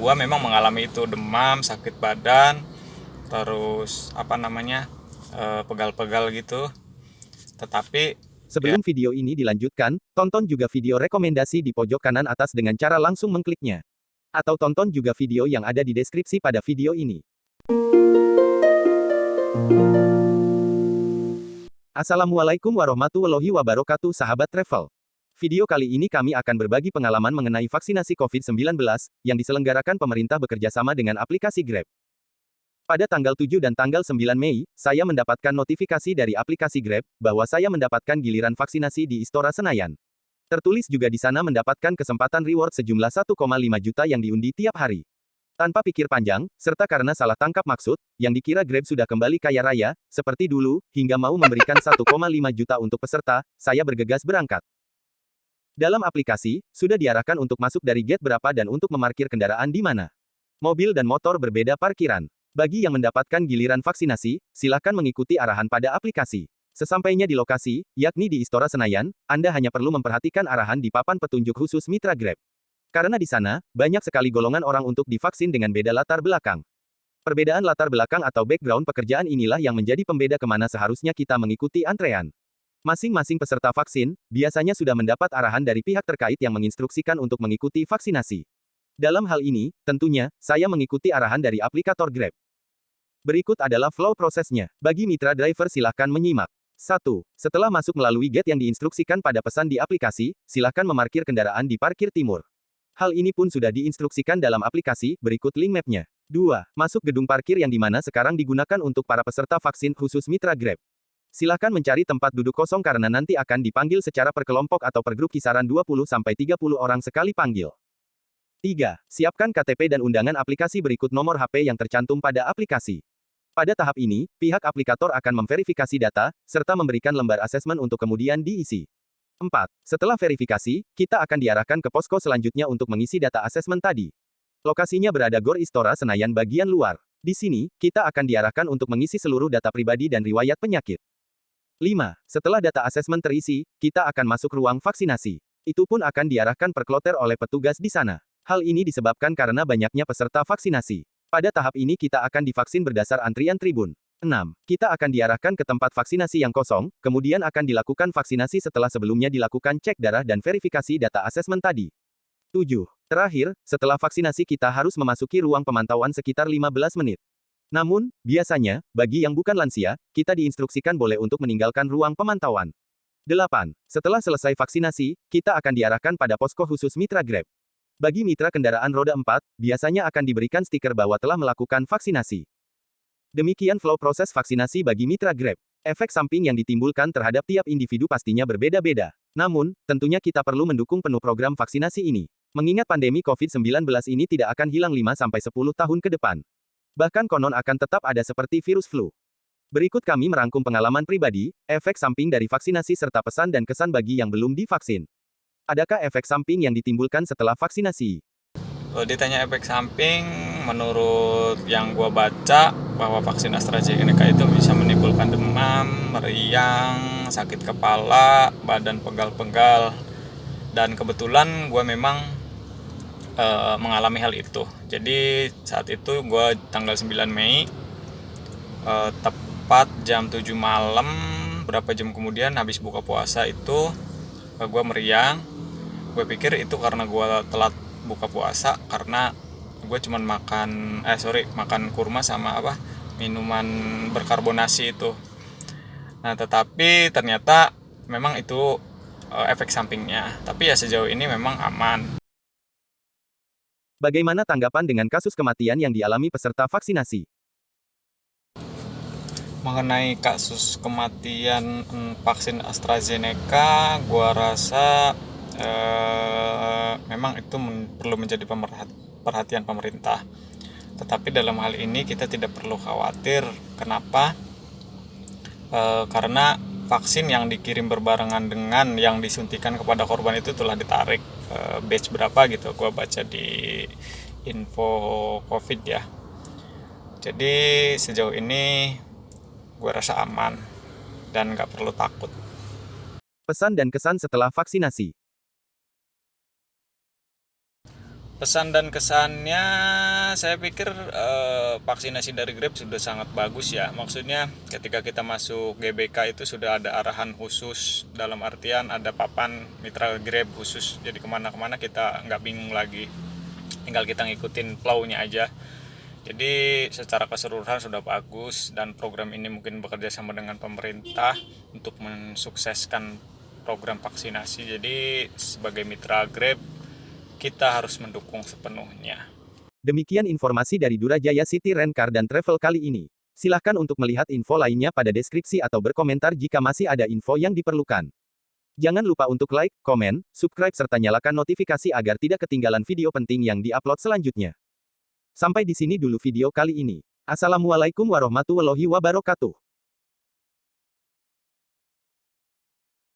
Gua memang mengalami itu, demam, sakit badan, terus pegal-pegal gitu. Tetapi ya, Sebelum video ini dilanjutkan, tonton juga video rekomendasi di pojok kanan atas dengan cara langsung mengkliknya. Atau tonton juga video yang ada di deskripsi pada video ini. Assalamualaikum warahmatullahi wabarakatuh sahabat travel. Video kali ini kami akan berbagi pengalaman mengenai vaksinasi COVID-19 yang diselenggarakan pemerintah bekerja sama dengan aplikasi Grab. Pada tanggal 7 dan tanggal 9 Mei, saya mendapatkan notifikasi dari aplikasi Grab bahwa saya mendapatkan giliran vaksinasi di Istora Senayan. Tertulis juga di sana mendapatkan kesempatan reward sejumlah 1,5 juta yang diundi tiap hari. Tanpa pikir panjang, serta karena salah tangkap maksud, yang dikira Grab sudah kembali kaya raya, seperti dulu, hingga mau memberikan 1,5 juta untuk peserta, saya bergegas berangkat. Dalam aplikasi, sudah diarahkan untuk masuk dari gate berapa dan untuk memarkir kendaraan di mana. Mobil dan motor berbeda parkiran. Bagi yang mendapatkan giliran vaksinasi, silakan mengikuti arahan pada aplikasi. Sesampainya di lokasi, yakni di Istora Senayan, Anda hanya perlu memperhatikan arahan di papan petunjuk khusus mitra Grab. Karena di sana, banyak sekali golongan orang untuk divaksin dengan beda latar belakang. Perbedaan latar belakang atau background pekerjaan inilah yang menjadi pembeda kemana seharusnya kita mengikuti antrean. Masing-masing peserta vaksin, biasanya sudah mendapat arahan dari pihak terkait yang menginstruksikan untuk mengikuti vaksinasi. Dalam hal ini, tentunya, saya mengikuti arahan dari aplikator Grab. Berikut adalah flow prosesnya. Bagi mitra driver silahkan menyimak. 1. Setelah masuk melalui gate yang diinstruksikan pada pesan di aplikasi, silahkan memarkir kendaraan di parkir timur. Hal ini pun sudah diinstruksikan dalam aplikasi, berikut link mapnya. 2. Masuk gedung parkir yang dimana sekarang digunakan untuk para peserta vaksin khusus mitra Grab. Silakan mencari tempat duduk kosong karena nanti akan dipanggil secara per kelompok atau per grup kisaran 20-30 orang sekali panggil. 3. Siapkan KTP dan undangan aplikasi berikut nomor HP yang tercantum pada aplikasi. Pada tahap ini, pihak aplikator akan memverifikasi data, serta memberikan lembar asesmen untuk kemudian diisi. 4. Setelah verifikasi, kita akan diarahkan ke posko selanjutnya untuk mengisi data asesmen tadi. Lokasinya berada Gor Istora Senayan bagian luar. Di sini, kita akan diarahkan untuk mengisi seluruh data pribadi dan riwayat penyakit. 5. Setelah data asesmen terisi, kita akan masuk ruang vaksinasi. Itu pun akan diarahkan per kloter oleh petugas di sana. Hal ini disebabkan karena banyaknya peserta vaksinasi. Pada tahap ini kita akan divaksin berdasar antrian tribun. 6. Kita akan diarahkan ke tempat vaksinasi yang kosong, kemudian akan dilakukan vaksinasi setelah sebelumnya dilakukan cek darah dan verifikasi data asesmen tadi. 7. Terakhir, setelah vaksinasi kita harus memasuki ruang pemantauan sekitar 15 menit. Namun, biasanya, bagi yang bukan lansia, kita diinstruksikan boleh untuk meninggalkan ruang pemantauan. 8. Setelah selesai vaksinasi, kita akan diarahkan pada posko khusus mitra Grab. Bagi mitra kendaraan roda 4, biasanya akan diberikan stiker bahwa telah melakukan vaksinasi. Demikian flow proses vaksinasi bagi mitra Grab. Efek samping yang ditimbulkan terhadap tiap individu pastinya berbeda-beda. Namun, tentunya kita perlu mendukung penuh program vaksinasi ini. Mengingat pandemi COVID-19 ini tidak akan hilang 5-10 tahun ke depan. Bahkan konon akan tetap ada seperti virus flu. Berikut kami merangkum pengalaman pribadi, efek samping dari vaksinasi serta pesan dan kesan bagi yang belum divaksin. Adakah efek samping yang ditimbulkan setelah vaksinasi? kalau ditanya efek samping, menurut yang gua baca bahwa vaksin AstraZeneca itu bisa menimbulkan demam, meriang, sakit kepala, badan pegal-pegal, dan kebetulan gua memang mengalami hal itu. Jadi saat itu gua tanggal 9 Mei, tepat jam 7 malam, berapa jam kemudian habis buka puasa itu gua meriang. Gue pikir itu karena gue telat buka puasa, karena gue cuman makan kurma sama minuman berkarbonasi itu. Nah, tetapi ternyata memang itu efek sampingnya, tapi ya sejauh ini memang aman. Bagaimana tanggapan dengan kasus kematian yang dialami peserta vaksinasi? Mengenai kasus kematian vaksin AstraZeneca, gue rasa memang itu perlu menjadi perhatian pemerintah. Tetapi dalam hal ini kita tidak perlu khawatir. Kenapa? Karena vaksin yang dikirim berbarengan dengan yang disuntikan kepada korban itu telah ditarik. Batch berapa gitu, gue baca di info COVID ya. Jadi sejauh ini gue rasa aman dan nggak perlu takut. Pesan dan kesan setelah vaksinasi. Pesan dan kesannya, saya pikir vaksinasi dari Grab sudah sangat bagus ya. Maksudnya ketika kita masuk GBK itu sudah ada arahan khusus, dalam artian ada papan mitra Grab khusus. Jadi kemana-kemana kita nggak bingung lagi, tinggal kita ngikutin flow-nya aja. Jadi secara keseluruhan sudah bagus, dan program ini mungkin bekerja sama dengan pemerintah untuk mensukseskan program vaksinasi. Jadi sebagai mitra Grab, kita harus mendukung sepenuhnya. Demikian informasi dari Durajaya City Rent Car dan Travel kali ini. Silahkan untuk melihat info lainnya pada deskripsi atau berkomentar jika masih ada info yang diperlukan. Jangan lupa untuk like, komen, subscribe serta nyalakan notifikasi agar tidak ketinggalan video penting yang diupload selanjutnya. Sampai di sini dulu video kali ini. Assalamualaikum warahmatullahi wabarakatuh.